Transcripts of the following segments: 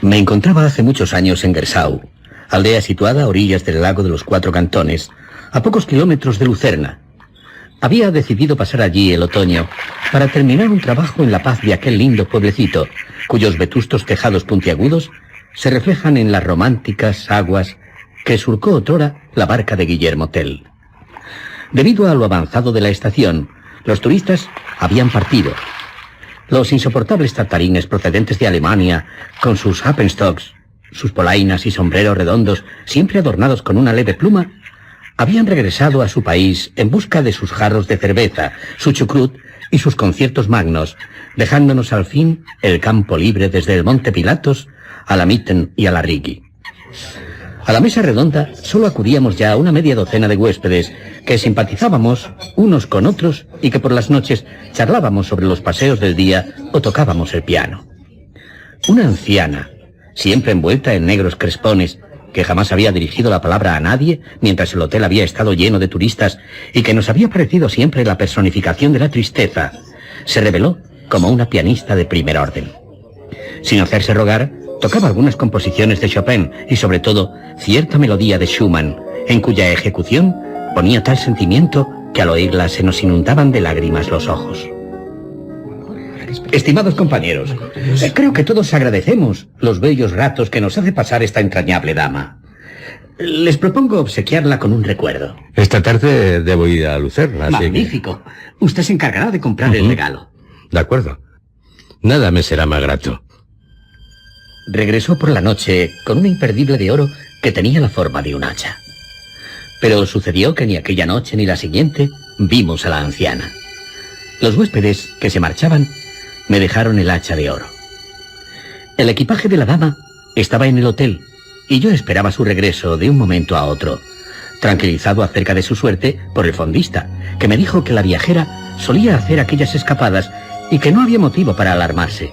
Me encontraba hace muchos años en Gersau, aldea situada a orillas del lago de los Cuatro Cantones, a pocos kilómetros de Lucerna. Había decidido pasar allí el otoño para terminar un trabajo en la paz de aquel lindo pueblecito, cuyos vetustos tejados puntiagudos se reflejan en las románticas aguas que surcó otrora la barca de Guillermo Tell. Debido a lo avanzado de la estación, los turistas habían partido. Los insoportables tartarines procedentes de Alemania, con sus Alpenstocks, sus polainas y sombreros redondos, siempre adornados con una leve pluma, habían regresado a su país en busca de sus jarros de cerveza, su chucrut y sus conciertos magnos, dejándonos al fin el campo libre desde el Monte Pilatos a la Mitten y a la Rigi. A la mesa redonda solo acudíamos ya una media docena de huéspedes que simpatizábamos unos con otros y que por las noches charlábamos sobre los paseos del día o tocábamos el piano. Una anciana, siempre envuelta en negros crespones, que jamás había dirigido la palabra a nadie mientras el hotel había estado lleno de turistas y que nos había parecido siempre la personificación de la tristeza, se reveló como una pianista de primer orden. Sin hacerse rogar, tocaba algunas composiciones de Chopin y sobre todo cierta melodía de Schumann, en cuya ejecución ponía tal sentimiento que al oírla se nos inundaban de lágrimas los ojos. Estimados compañeros, creo que todos agradecemos los bellos ratos que nos hace pasar esta entrañable dama. Les propongo obsequiarla con un recuerdo. Esta tarde debo ir a Lucerna. Magnífico. Usted se encargará de comprar el regalo. De acuerdo. Nada me será más grato. Regresó por la noche con una imperdible de oro que tenía la forma de un hacha. Pero sucedió que ni aquella noche ni la siguiente vimos a la anciana. Los huéspedes que se marchaban me dejaron el hacha de oro. El equipaje de la dama estaba en el hotel y yo esperaba su regreso de un momento a otro, tranquilizado acerca de su suerte por el fondista, que me dijo que la viajera solía hacer aquellas escapadas y que no había motivo para alarmarse.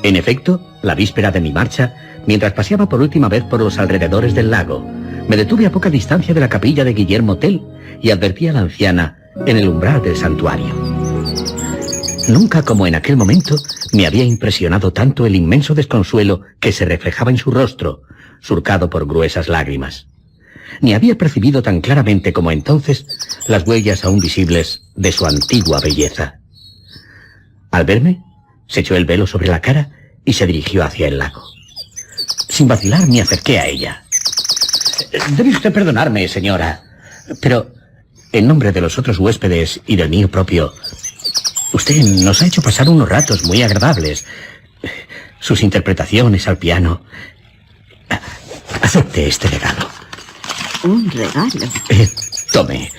En efecto, la víspera de mi marcha, mientras paseaba por última vez por los alrededores del lago, me detuve a poca distancia de la capilla de Guillermo Tell y advertí a la anciana en el umbral del santuario. Nunca como en aquel momento me había impresionado tanto el inmenso desconsuelo que se reflejaba en su rostro, surcado por gruesas lágrimas. Ni había percibido tan claramente como entonces las huellas aún visibles de su antigua belleza. Al verme, se echó el velo sobre la cara y se dirigió hacia el lago. Sin vacilar me acerqué a ella. Debe usted perdonarme, señora, pero en nombre de los otros huéspedes y del mío propio, usted nos ha hecho pasar unos ratos muy agradables. Sus interpretaciones al piano. Acepte este regalo. ¿Un regalo? Tome.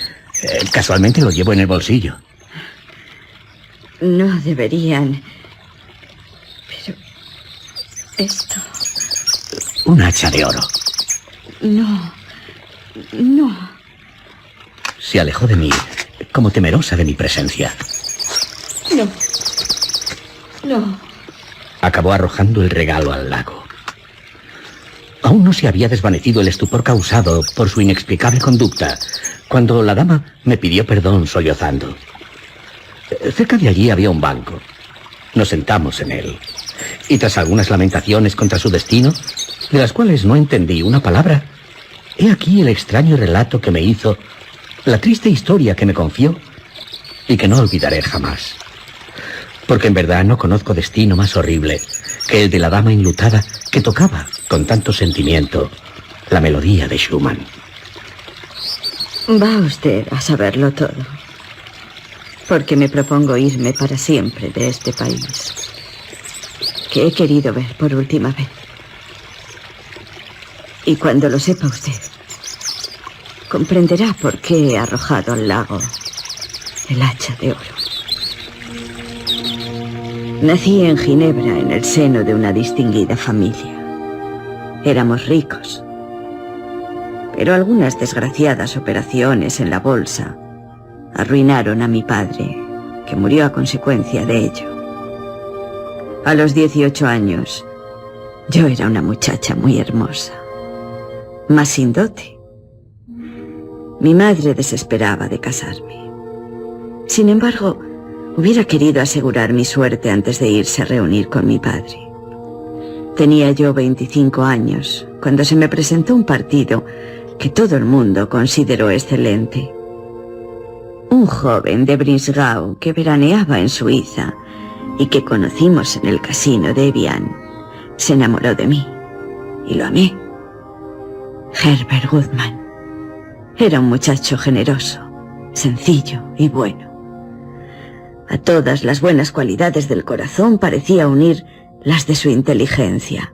Casualmente lo llevo en el bolsillo. No deberían. Pero... esto... Un hacha de oro. No. No. Se alejó de mí, como temerosa de mi presencia. No. No. Acabó arrojando el regalo al lago. Aún no se había desvanecido el estupor causado por su inexplicable conducta, cuando la dama me pidió perdón sollozando. Cerca de allí había un banco. Nos sentamos en él, y tras algunas lamentaciones contra su destino, de las cuales no entendí una palabra, he aquí el extraño relato que me hizo, la triste historia que me confió, y que no olvidaré jamás. Porque en verdad no conozco destino más horrible que el de la dama enlutada que tocaba con tanto sentimiento la melodía de Schumann. Va usted a saberlo todo, porque me propongo irme para siempre de este país, que he querido ver por última vez. Y cuando lo sepa usted, comprenderá por qué he arrojado al lago el hacha de oro. Nací en Ginebra, en el seno de una distinguida familia. Éramos ricos, pero algunas desgraciadas operaciones en la bolsa arruinaron a mi padre, que murió a consecuencia de ello. A los 18 años, yo era una muchacha muy hermosa, mas sin dote. Mi madre desesperaba de casarme. Sin embargo, hubiera querido asegurar mi suerte antes de irse a reunir con mi padre. Tenía yo 25 años cuando se me presentó un partido que todo el mundo consideró excelente. Un joven de Brisgau que veraneaba en Suiza y que conocimos en el casino de Evian se enamoró de mí y lo amé. Herbert Goodman era un muchacho generoso, sencillo y bueno. A todas las buenas cualidades del corazón parecía unir las de su inteligencia.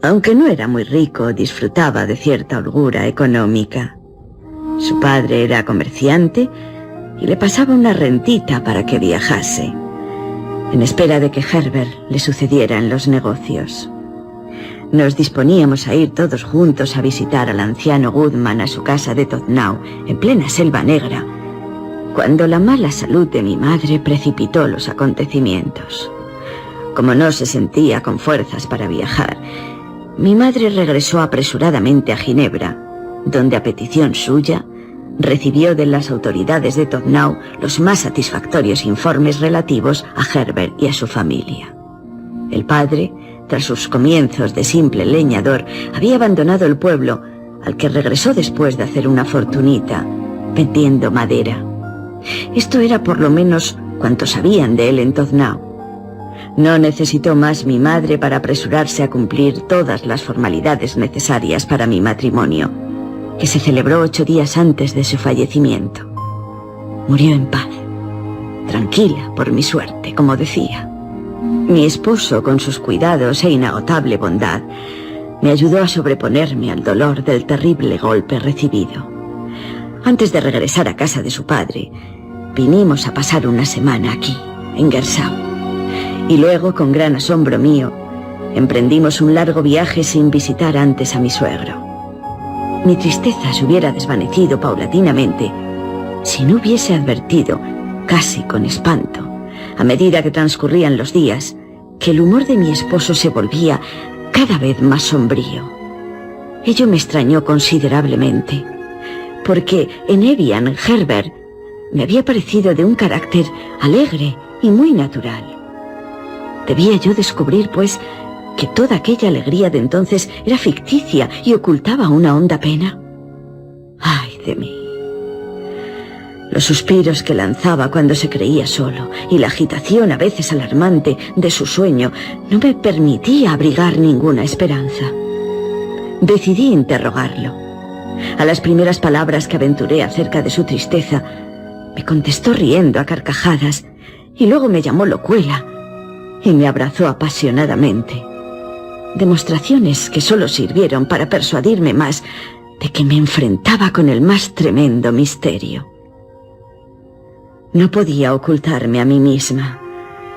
Aunque no era muy rico, disfrutaba de cierta holgura económica. Su padre era comerciante y le pasaba una rentita para que viajase, en espera de que Herbert le sucediera en los negocios. Nos disponíamos a ir todos juntos a visitar al anciano Goodman a su casa de Tottenham, en plena Selva Negra, cuando la mala salud de mi madre precipitó los acontecimientos. Como no se sentía con fuerzas para viajar, mi madre regresó apresuradamente a Ginebra, donde a petición suya recibió de las autoridades de Tottenham los más satisfactorios informes relativos a Herbert y a su familia. El padre, tras sus comienzos de simple leñador, había abandonado el pueblo, al que regresó después de hacer una fortunita, vendiendo madera. Esto era por lo menos cuanto sabían de él en Tottenham. No necesitó más mi madre para apresurarse a cumplir todas las formalidades necesarias para mi matrimonio, que se celebró 8 días antes de su fallecimiento. Murió en paz, tranquila por mi suerte, como decía. Mi esposo, con sus cuidados e inagotable bondad, me ayudó a sobreponerme al dolor del terrible golpe recibido. Antes de regresar a casa de su padre, vinimos a pasar una semana aquí, en Gersau. Y luego, con gran asombro mío, emprendimos un largo viaje sin visitar antes a mi suegro. Mi tristeza se hubiera desvanecido paulatinamente si no hubiese advertido, casi con espanto, a medida que transcurrían los días, que el humor de mi esposo se volvía cada vez más sombrío. Ello me extrañó considerablemente, porque en Evian Herbert me había parecido de un carácter alegre y muy natural. Debía yo descubrir, pues, que toda aquella alegría de entonces era ficticia y ocultaba una honda pena. ¡Ay de mí! Los suspiros que lanzaba cuando se creía solo y la agitación a veces alarmante de su sueño no me permitía abrigar ninguna esperanza. Decidí interrogarlo. A las primeras palabras que aventuré acerca de su tristeza, me contestó riendo a carcajadas y luego me llamó locuela y me abrazó apasionadamente. Demostraciones que solo sirvieron para persuadirme más de que me enfrentaba con el más tremendo misterio. No podía ocultarme a mí misma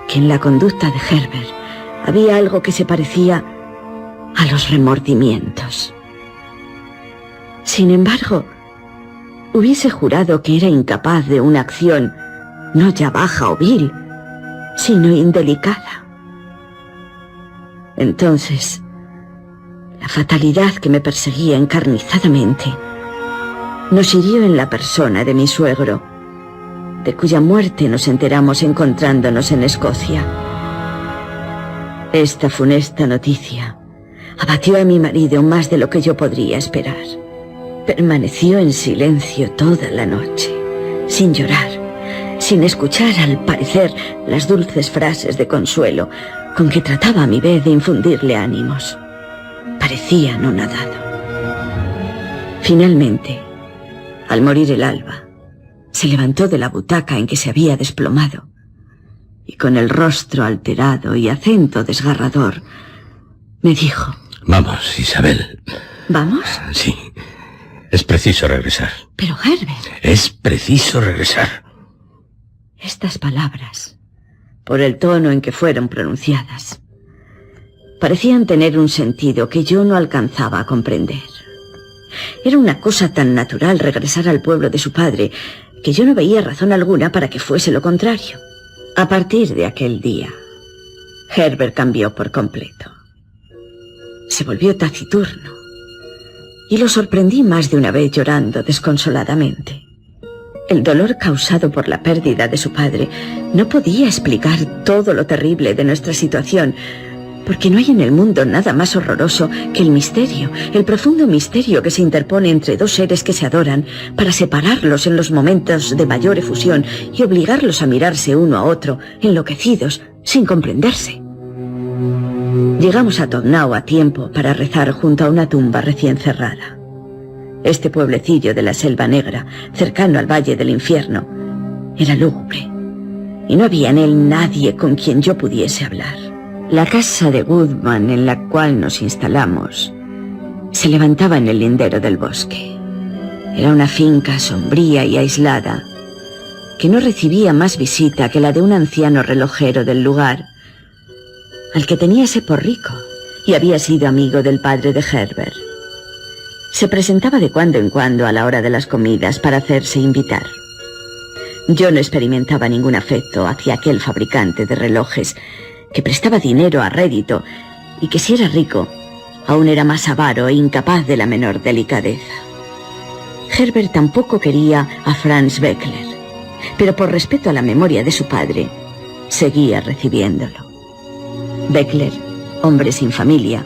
que en la conducta de Herbert había algo que se parecía a los remordimientos. Sin embargo, hubiese jurado que era incapaz de una acción no ya baja o vil, sino indelicada. Entonces, la fatalidad que me perseguía encarnizadamente nos hirió en la persona de mi suegro, de cuya muerte nos enteramos encontrándonos en Escocia. Esta funesta noticia abatió a mi marido más de lo que yo podría esperar. Permaneció en silencio toda la noche, sin llorar, sin escuchar al parecer las dulces frases de consuelo con que trataba a mi vez de infundirle ánimos. Parecía anonadado. Finalmente, al morir el alba, se levantó de la butaca en que se había desplomado y con el rostro alterado y acento desgarrador me dijo: Vamos, Isabel. ¿Vamos? Sí, es preciso regresar. Pero Herbert... Es preciso regresar. Estas palabras, por el tono en que fueron pronunciadas, parecían tener un sentido que yo no alcanzaba a comprender. Era una cosa tan natural regresar al pueblo de su padre que yo no veía razón alguna para que fuese lo contrario. A partir de aquel día, Herbert cambió por completo. Se volvió taciturno y lo sorprendí más de una vez llorando desconsoladamente. El dolor causado por la pérdida de su padre no podía explicar todo lo terrible de nuestra situación, Porque no hay en el mundo nada más horroroso que el misterio, el profundo misterio que se interpone entre dos seres que se adoran para separarlos en los momentos de mayor efusión y obligarlos a mirarse uno a otro, enloquecidos, sin comprenderse. Llegamos a Todnau a tiempo para rezar junto a una tumba recién cerrada. Este pueblecillo de la Selva Negra, cercano al Valle del Infierno, era lúgubre, y no había en él nadie con quien yo pudiese hablar. La casa de Goodman en la cual nos instalamos se levantaba en el lindero del bosque. Era una finca sombría y aislada que no recibía más visita que la de un anciano relojero del lugar, al que teníase por rico y había sido amigo del padre de Herbert. Se presentaba de cuando en cuando a la hora de las comidas para hacerse invitar. Yo no experimentaba ningún afecto hacia aquel fabricante de relojes que prestaba dinero a rédito y que, si era rico, aún era más avaro e incapaz de la menor delicadeza. Herbert tampoco quería a Franz Beckler, pero por respeto a la memoria de su padre, seguía recibiéndolo. Beckler, hombre sin familia,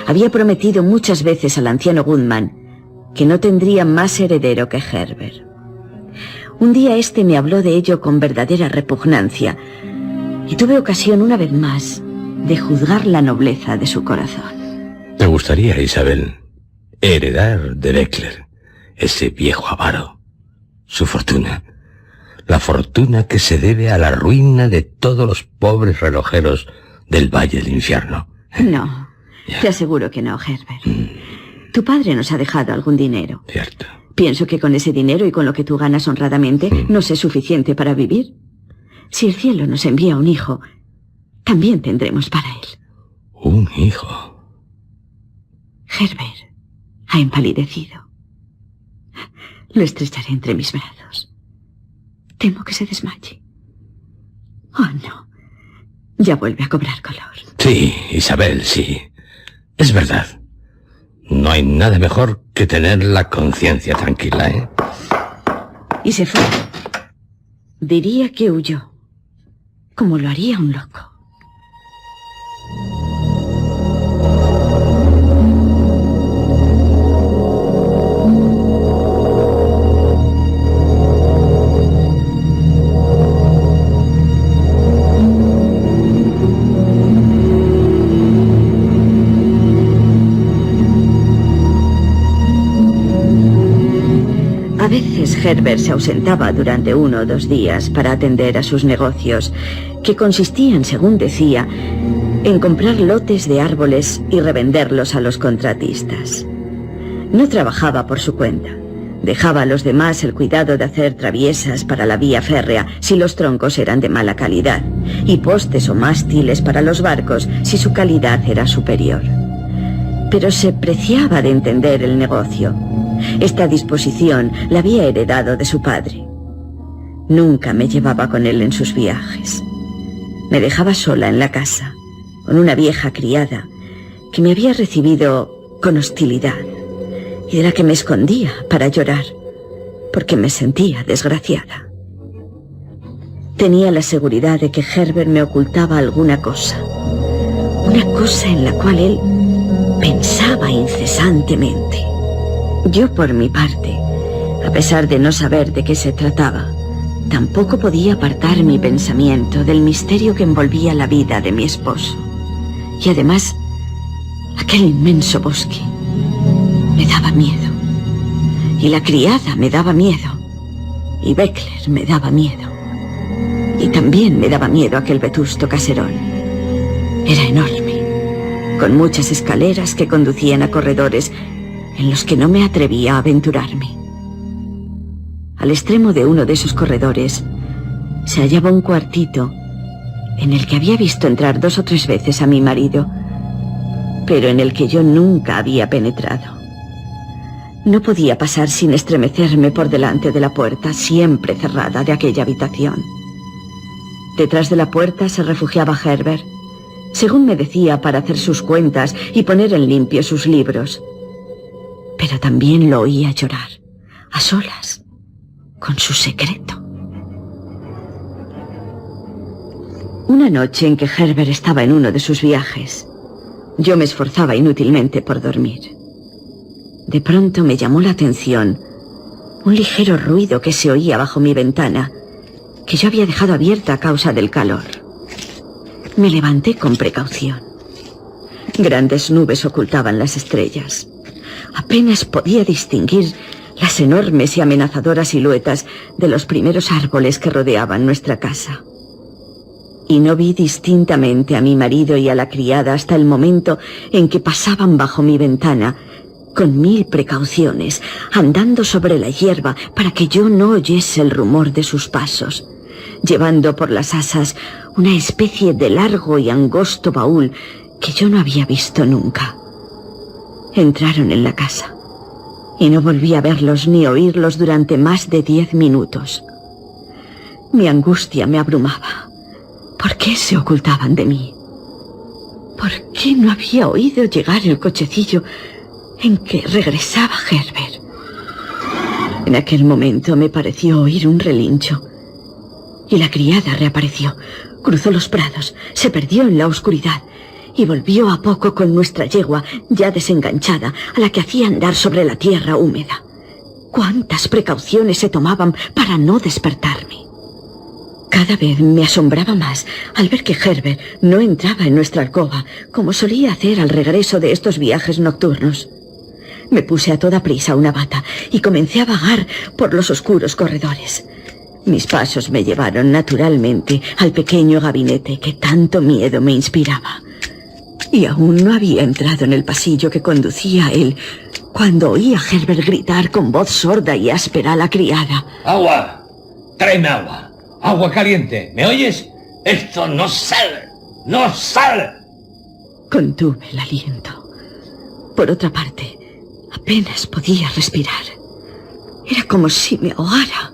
había prometido muchas veces al anciano Goodman que no tendría más heredero que Herbert. Un día este me habló de ello con verdadera repugnancia y tuve ocasión una vez más de juzgar la nobleza de su corazón. ¿Te gustaría, Isabel, heredar de Beckler, ese viejo avaro, su fortuna? La fortuna que se debe a la ruina de todos los pobres relojeros del Valle del Infierno. No, te aseguro que no, Herbert. Tu padre nos ha dejado algún dinero. Cierto. Pienso que con ese dinero y con lo que tú ganas honradamente nos es suficiente para vivir. Si el cielo nos envía un hijo, también tendremos para él. ¿Un hijo? Herbert ha empalidecido. Lo estrecharé entre mis brazos. Temo que se desmaye. Oh, no. Ya vuelve a cobrar color. Sí, Isabel, sí. Es verdad. No hay nada mejor que tener la conciencia tranquila, ¿eh? Y se fue. Diría que huyó, como lo haría un loco. A veces Herbert se ausentaba durante 1 o 2 días para atender a sus negocios, que consistían, según decía, en comprar lotes de árboles y revenderlos a los contratistas. No trabajaba por su cuenta. Dejaba a los demás el cuidado de hacer traviesas para la vía férrea si los troncos eran de mala calidad, y postes o mástiles para los barcos si su calidad era superior. Pero se preciaba de entender el negocio. Esta disposición la había heredado de su padre. Nunca me llevaba con él en sus viajes. Me dejaba sola en la casa, con una vieja criada que me había recibido con hostilidad y de la que me escondía para llorar, porque me sentía desgraciada. Tenía la seguridad de que Herbert me ocultaba alguna cosa, una cosa en la cual él pensaba incesantemente. Yo, por mi parte, a pesar de no saber de qué se trataba, tampoco podía apartar mi pensamiento del misterio que envolvía la vida de mi esposo. Y además, aquel inmenso bosque me daba miedo. Y la criada me daba miedo. Y Beckler me daba miedo. Y también me daba miedo aquel vetusto caserón. Era enorme, con muchas escaleras que conducían a corredores en los que no me atrevía a aventurarme. Al extremo de uno de esos corredores se hallaba un cuartito en el que había visto entrar 2 o 3 veces a mi marido, pero en el que yo nunca había penetrado. No podía pasar sin estremecerme por delante de la puerta, siempre cerrada, de aquella habitación. Detrás de la puerta se refugiaba Herbert, según me decía, para hacer sus cuentas y poner en limpio sus libros. Pero también lo oía llorar, a solas, con su secreto. Una noche en que Herbert estaba en uno de sus viajes, yo me esforzaba inútilmente por dormir. De pronto me llamó la atención un ligero ruido que se oía bajo mi ventana, que yo había dejado abierta a causa del calor. Me levanté con precaución. Grandes nubes ocultaban las estrellas. Apenas podía distinguir las enormes y amenazadoras siluetas de los primeros árboles que rodeaban nuestra casa. Y no vi distintamente a mi marido y a la criada hasta el momento en que pasaban bajo mi ventana, con 1000 precauciones, andando sobre la hierba para que yo no oyese el rumor de sus pasos, llevando por las asas una especie de largo y angosto baúl que yo no había visto nunca. Entraron en la casa y no volví a verlos ni oírlos durante más de 10 minutos. Mi angustia me abrumaba. ¿Por qué se ocultaban de mí? ¿Por qué no había oído llegar el cochecillo en que regresaba Herbert? En aquel momento me pareció oír un relincho y la criada reapareció, cruzó los prados, se perdió en la oscuridad y volvió a poco con nuestra yegua ya desenganchada, a la que hacía andar sobre la tierra húmeda. ¿Cuántas precauciones se tomaban para no despertarme? Cada vez me asombraba más al ver que Herbert no entraba en nuestra alcoba, como solía hacer al regreso de estos viajes nocturnos. Me puse a toda prisa una bata y comencé a vagar por los oscuros corredores. Mis pasos me llevaron naturalmente al pequeño gabinete que tanto miedo me inspiraba. Y aún no había entrado en el pasillo que conducía a él cuando oí a Herbert gritar con voz sorda y áspera a la criada. ¡Agua! ¡Tráeme agua! ¡Agua caliente! ¿Me oyes? ¡Esto no sale! ¡No sale! Contuve el aliento. Por otra parte, apenas podía respirar. Era como si me ahogara.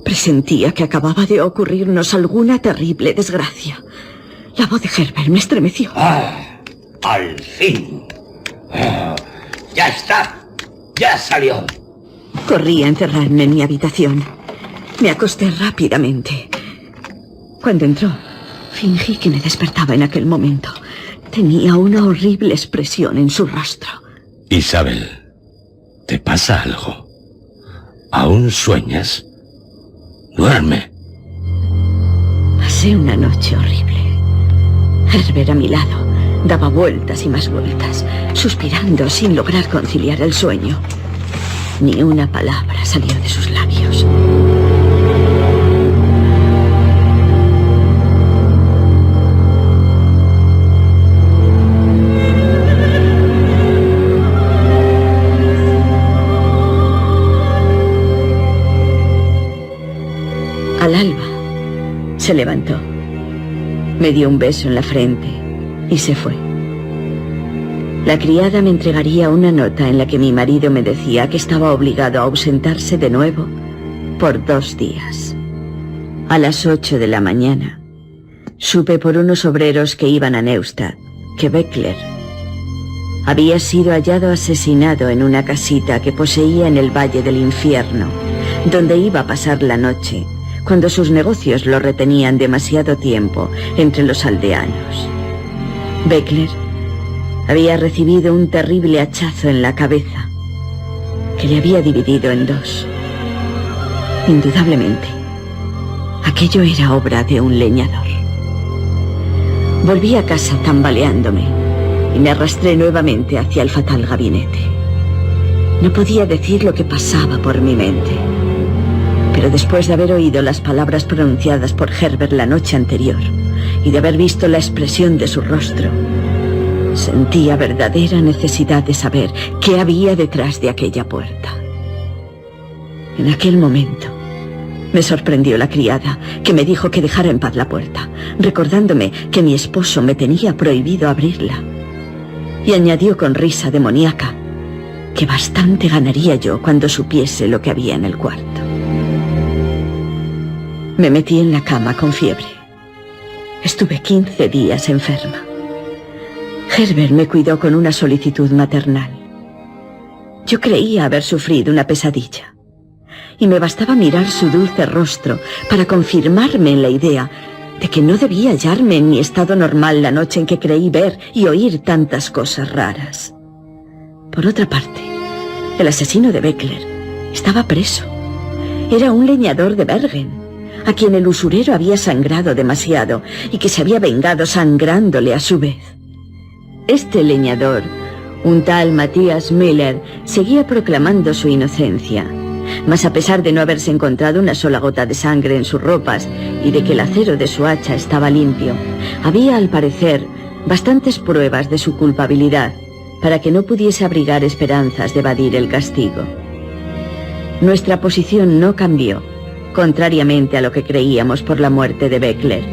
Presentía que acababa de ocurrirnos alguna terrible desgracia. La voz de Herbert me estremeció. ¡Ah! ¡Al fin! ¡Ah! ¡Ya está! ¡Ya salió! Corrí a encerrarme en mi habitación. Me acosté rápidamente. Cuando entró, fingí que me despertaba en aquel momento. Tenía una horrible expresión en su rostro. Isabel, ¿te pasa algo? ¿Aún sueñas? Duerme. Pasé una noche horrible. Herbert a mi lado daba vueltas y más vueltas, suspirando sin lograr conciliar el sueño. Ni una palabra salió de sus labios. Al alba, se levantó, me dio un beso en la frente y se fue. La criada me entregaría una nota en la que mi marido me decía que estaba obligado a ausentarse de nuevo por 2 días. A las 8 de la mañana, supe por unos obreros que iban a Neustadt que Beckler había sido hallado asesinado en una casita que poseía en el Valle del Infierno, donde iba a pasar la noche, cuando sus negocios lo retenían demasiado tiempo entre los aldeanos. Beckler había recibido un terrible hachazo en la cabeza que le había dividido en 2. Indudablemente, aquello era obra de un leñador. Volví a casa tambaleándome y me arrastré nuevamente hacia el fatal gabinete. No podía decir lo que pasaba por mi mente, pero después de haber oído las palabras pronunciadas por Herbert la noche anterior y de haber visto la expresión de su rostro, sentía verdadera necesidad de saber qué había detrás de aquella puerta. En aquel momento me sorprendió la criada, que me dijo que dejara en paz la puerta, recordándome que mi esposo me tenía prohibido abrirla, y añadió con risa demoníaca que bastante ganaría yo cuando supiese lo que había en el cuarto. Me metí en la cama con fiebre. Estuve 15 días enferma. Herbert me cuidó con una solicitud maternal. Yo creía haber sufrido una pesadilla, y me bastaba mirar su dulce rostro para confirmarme en la idea de que no debía hallarme en mi estado normal la noche en que creí ver y oír tantas cosas raras. Por otra parte, el asesino de Beckler estaba preso. Era un leñador de Bergen, a quien el usurero había sangrado demasiado y que se había vengado sangrándole a su vez. Este leñador, un tal Matthias Müller, seguía proclamando su inocencia, mas a pesar de no haberse encontrado una sola gota de sangre en sus ropas y de que el acero de su hacha estaba limpio, había al parecer bastantes pruebas de su culpabilidad para que no pudiese abrigar esperanzas de evadir el castigo. Nuestra posición no cambió, contrariamente a lo que creíamos por la muerte de Beckler,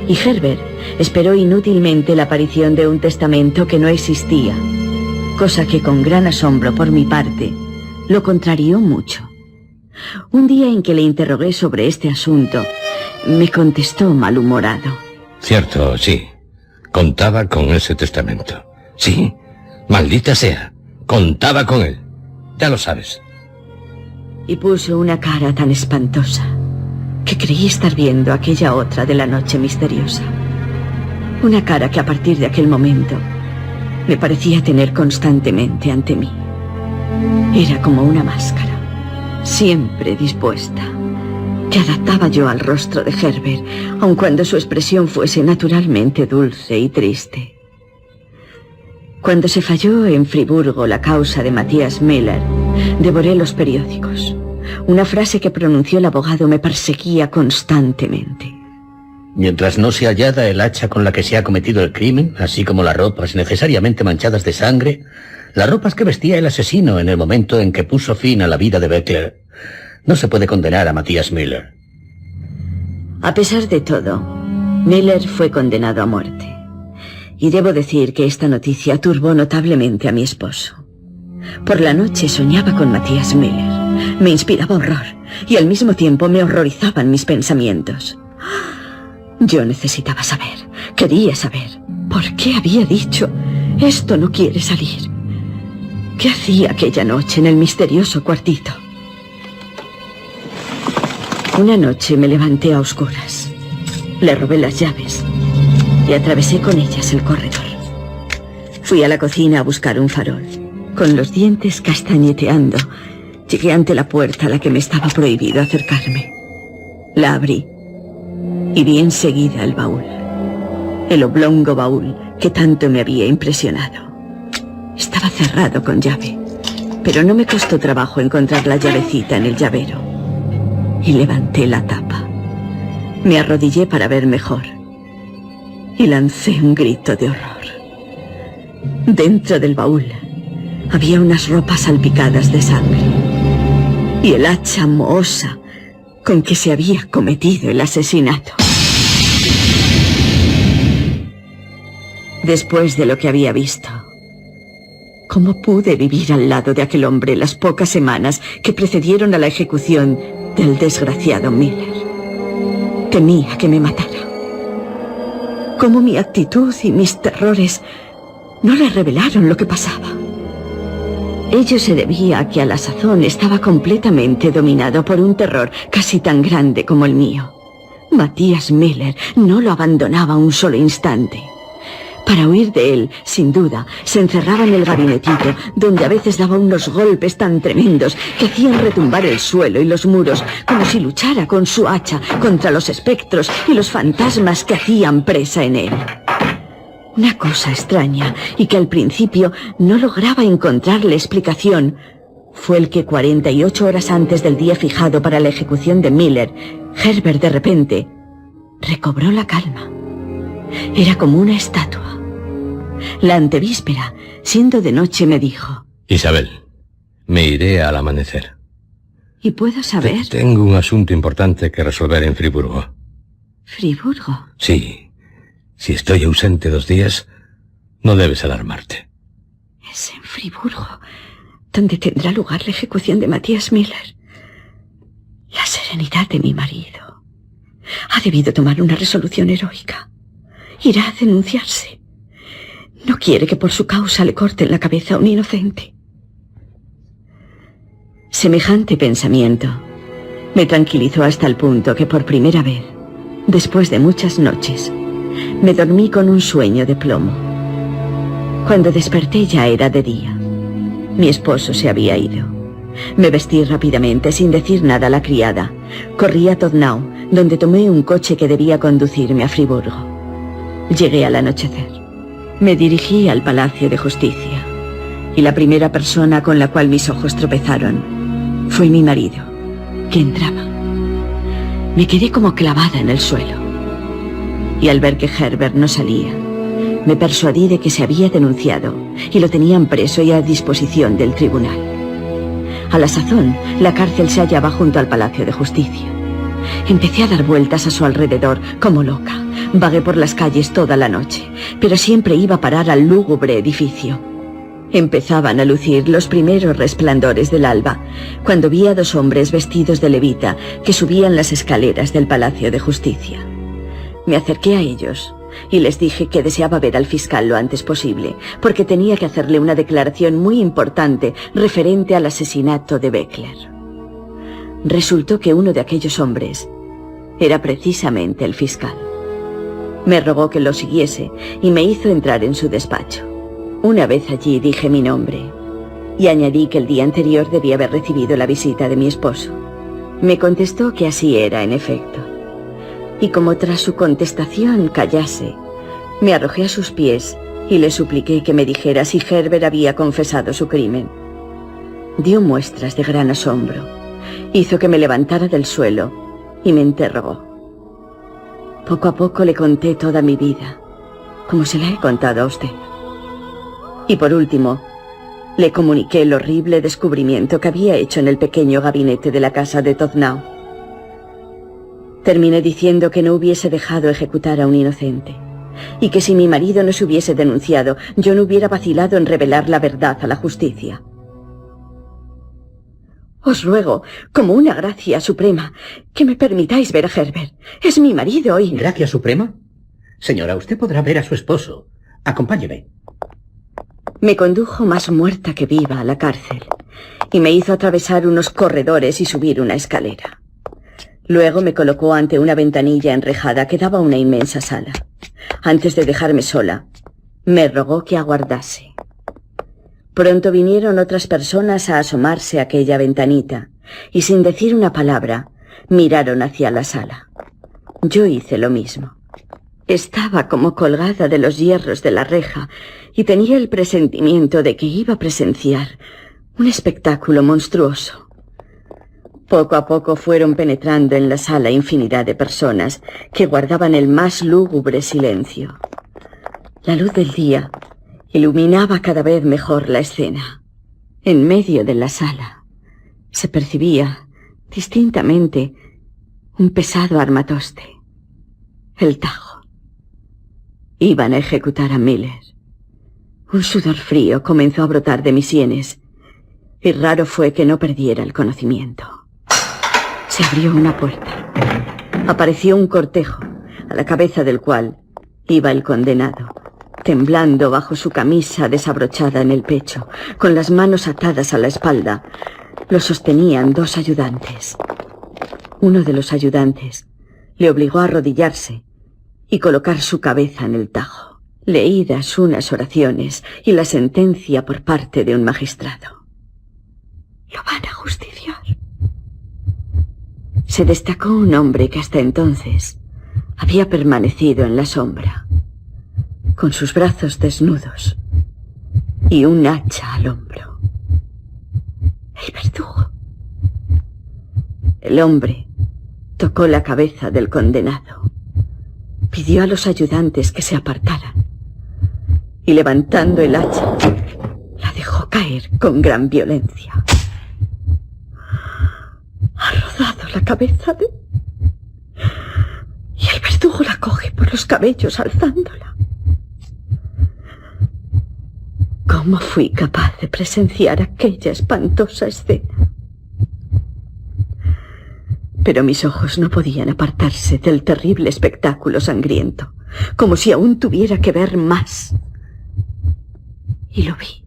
y Herbert esperó inútilmente la aparición de un testamento que no existía, cosa que con gran asombro por mi parte lo contrarió mucho. Un día en que le interrogué sobre este asunto, me contestó malhumorado. Cierto, sí. Contaba con ese testamento. Sí, maldita sea. Contaba con él. Ya lo sabes. Y puso una cara tan espantosa que creí estar viendo aquella otra de la noche misteriosa. Una cara que a partir de aquel momento me parecía tener constantemente ante mí. Era como una máscara, siempre dispuesta, que adaptaba yo al rostro de Herbert, aun cuando su expresión fuese naturalmente dulce y triste. Cuando se falló en Friburgo la causa de Matthias Müller, devoré los periódicos. Una frase que pronunció el abogado me perseguía constantemente. Mientras no sea hallada el hacha con la que se ha cometido el crimen, así como las ropas necesariamente manchadas de sangre, las ropas que vestía el asesino en el momento en que puso fin a la vida de Beckler, no se puede condenar a Matthias Müller. A pesar de todo, Müller fue condenado a muerte. Y debo decir que esta noticia turbó notablemente a mi esposo. Por la noche soñaba con Matthias Müller. Me inspiraba horror y al mismo tiempo me horrorizaban mis pensamientos. Yo necesitaba saber, quería saber, ¿por qué había dicho esto no quiere salir? ¿Qué hacía aquella noche en el misterioso cuartito? Una noche me levanté a oscuras. Le robé las llaves y atravesé con ellas el corredor. Fui a la cocina a buscar un farol. Con los dientes castañeteando, llegué ante la puerta a la que me estaba prohibido acercarme. La abrí y vi enseguida el baúl. El oblongo baúl que tanto me había impresionado. Estaba cerrado con llave, pero no me costó trabajo encontrar la llavecita en el llavero. Y levanté la tapa. Me arrodillé para ver mejor y lancé un grito de horror. Dentro del baúl había unas ropas salpicadas de sangre y el hacha mohosa con que se había cometido el asesinato. Después de lo que había visto, ¿cómo pude vivir al lado de aquel hombre las pocas semanas que precedieron a la ejecución del desgraciado Müller? Temía que me matara. ¿Cómo mi actitud y mis terrores no le revelaron lo que pasaba? Ello se debía a que a la sazón estaba completamente dominado por un terror casi tan grande como el mío. Matthias Müller no lo abandonaba un solo instante. Para huir de él, sin duda, se encerraba en el gabinetito, donde a veces daba unos golpes tan tremendos que hacían retumbar el suelo y los muros, como si luchara con su hacha contra los espectros y los fantasmas que hacían presa en él. Una cosa extraña, y que al principio no lograba encontrarle explicación, fue el que 48 horas antes del día fijado para la ejecución de Müller, Herbert de repente recobró la calma. Era como una estatua. La antevíspera, siendo de noche, me dijo: Isabel, me iré al amanecer. ¿Y puedo saber? Tengo un asunto importante que resolver en Friburgo. ¿Friburgo? Sí. Si estoy ausente 2 días, no debes alarmarte. Es en Friburgo donde tendrá lugar la ejecución de Matthias Müller. La serenidad de mi marido ha debido tomar una resolución heroica. Irá a denunciarse. No quiere que por su causa le corten la cabeza a un inocente. Semejante pensamiento me tranquilizó hasta el punto que por primera vez Después de muchas noches, me dormí con un sueño de plomo. Cuando desperté ya era de día. Mi esposo se había ido. Me vestí rápidamente, sin decir nada a la criada. Corrí a Todnau, donde tomé un coche que debía conducirme a Friburgo. Llegué al anochecer. Me dirigí al Palacio de Justicia, y la primera persona con la cual mis ojos tropezaron fue mi marido, que entraba. Me quedé como clavada en el suelo, y al ver que Herbert no salía, me persuadí de que se había denunciado y lo tenían preso y a disposición del tribunal. A la sazón, la cárcel se hallaba junto al Palacio de Justicia. Empecé a dar vueltas a su alrededor como loca. Vagué por las calles toda la noche, pero siempre iba a parar al lúgubre edificio. Empezaban a lucir los primeros resplandores del alba, cuando vi a 2 hombres vestidos de levita que subían las escaleras del Palacio de Justicia. Me acerqué a ellos y les dije que deseaba ver al fiscal lo antes posible, porque tenía que hacerle una declaración muy importante referente al asesinato de Beckler. Resultó que uno de aquellos hombres era precisamente el fiscal. Me rogó que lo siguiese y me hizo entrar en su despacho. Una vez allí dije mi nombre y añadí que el día anterior debía haber recibido la visita de mi esposo. Me contestó que así era, en efecto. Y como tras su contestación callase, me arrojé a sus pies y le supliqué que me dijera si Herbert había confesado su crimen. Dio muestras de gran asombro, hizo que me levantara del suelo y me interrogó. Poco a poco le conté toda mi vida, como se la he contado a usted. Y por último, le comuniqué el horrible descubrimiento que había hecho en el pequeño gabinete de la casa de Todnau. Terminé diciendo que no hubiese dejado ejecutar a un inocente, y que si mi marido no se hubiese denunciado, yo no hubiera vacilado en revelar la verdad a la justicia. Os ruego, como una gracia suprema, que me permitáis ver a Herbert. Es mi marido y... ¿Gracia suprema? Señora, usted podrá ver a su esposo. Acompáñeme. Me condujo más muerta que viva a la cárcel, y me hizo atravesar unos corredores y subir una escalera. Luego me colocó ante una ventanilla enrejada que daba a una inmensa sala. Antes de dejarme sola, me rogó que aguardase. Pronto vinieron otras personas a asomarse a aquella ventanita, y sin decir una palabra, miraron hacia la sala. Yo hice lo mismo. Estaba como colgada de los hierros de la reja, y tenía el presentimiento de que iba a presenciar un espectáculo monstruoso. Poco a poco fueron penetrando en la sala infinidad de personas que guardaban el más lúgubre silencio. La luz del día iluminaba cada vez mejor la escena. En medio de la sala se percibía distintamente un pesado armatoste, el Tajo. Iban a ejecutar a Miller. Un sudor frío comenzó a brotar de mis sienes, y raro fue que no perdiera el conocimiento. Se abrió una puerta. Apareció un cortejo, a la cabeza del cual iba el condenado, temblando bajo su camisa desabrochada en el pecho, con las manos atadas a la espalda. Lo sostenían 2 ayudantes. Uno de los ayudantes le obligó a arrodillarse y colocar su cabeza en el tajo. Leídas unas oraciones y la sentencia por parte de un magistrado. Lo van a justiciar. Se destacó un hombre que hasta entonces había permanecido en la sombra, con sus brazos desnudos y un hacha al hombro. El verdugo. El hombre tocó la cabeza del condenado, pidió a los ayudantes que se apartaran y, levantando el hacha, la dejó caer con gran violencia. Ha rodado la cabeza de... y el verdugo la coge por los cabellos alzándola. ¿Cómo fui capaz de presenciar aquella espantosa escena? Pero mis ojos no podían apartarse del terrible espectáculo sangriento, como si aún tuviera que ver más. Y lo vi.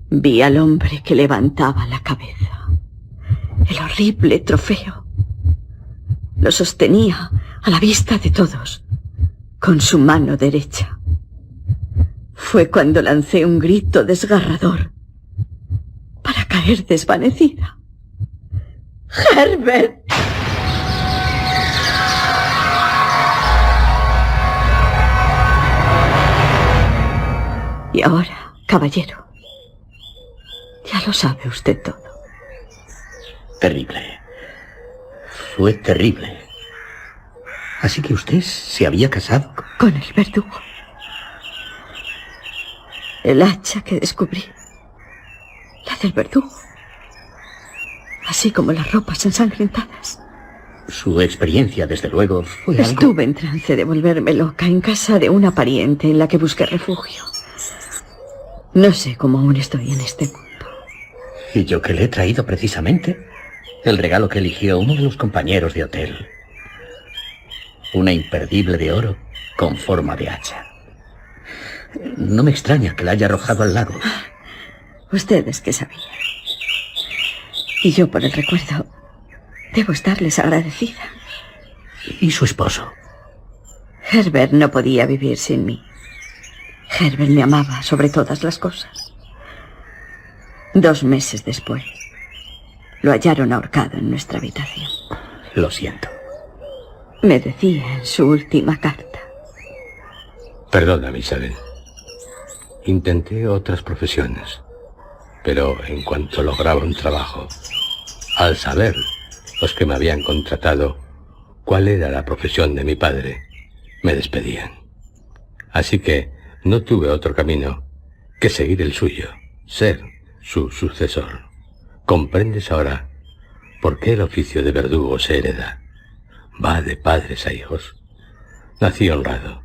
Vi al hombre que levantaba la cabeza. El horrible trofeo. Lo sostenía a la vista de todos, con su mano derecha. Fue cuando lancé un grito desgarrador para caer desvanecida. ¡Herbert! Y ahora, caballero, ya lo sabe usted todo. Terrible. Fue terrible. Así que usted se había casado con el verdugo. El hacha que descubrí, la del verdugo, así como las ropas ensangrentadas. Su experiencia, desde luego, fue algo... Estuve en trance de volverme loca en casa de una pariente en la que busqué refugio. No sé cómo aún estoy en este mundo. Y yo que le he traído precisamente el regalo que eligió uno de los compañeros de hotel. Una imperdible de oro con forma de hacha. No me extraña que la haya arrojado al lago. Ustedes que sabían. Y yo, por el recuerdo, debo estarles agradecida. ¿Y su esposo? Herbert no podía vivir sin mí. Herbert me amaba sobre todas las cosas. 2 meses después, lo hallaron ahorcado en nuestra habitación. Lo siento. Me decía en su última carta. Perdóname, Isabel. Intenté otras profesiones, pero en cuanto lograba un trabajo, al saber los que me habían contratado cuál era la profesión de mi padre, me despedían. Así que no tuve otro camino que seguir el suyo, ser su sucesor. ¿Comprendes ahora por qué el oficio de verdugo se hereda? Va de padres a hijos. Nací honrado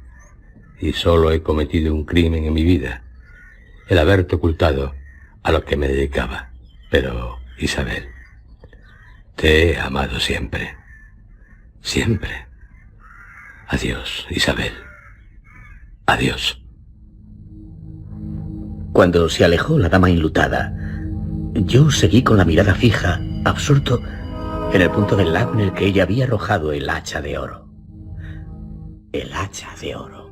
y solo he cometido un crimen en mi vida, el haberte ocultado a lo que me dedicaba. Pero, Isabel, te he amado siempre. Siempre. Adiós, Isabel. Adiós. Cuando se alejó la dama enlutada, yo seguí con la mirada fija, absorto, en el punto del lago en el que ella había arrojado el hacha de oro. El hacha de oro.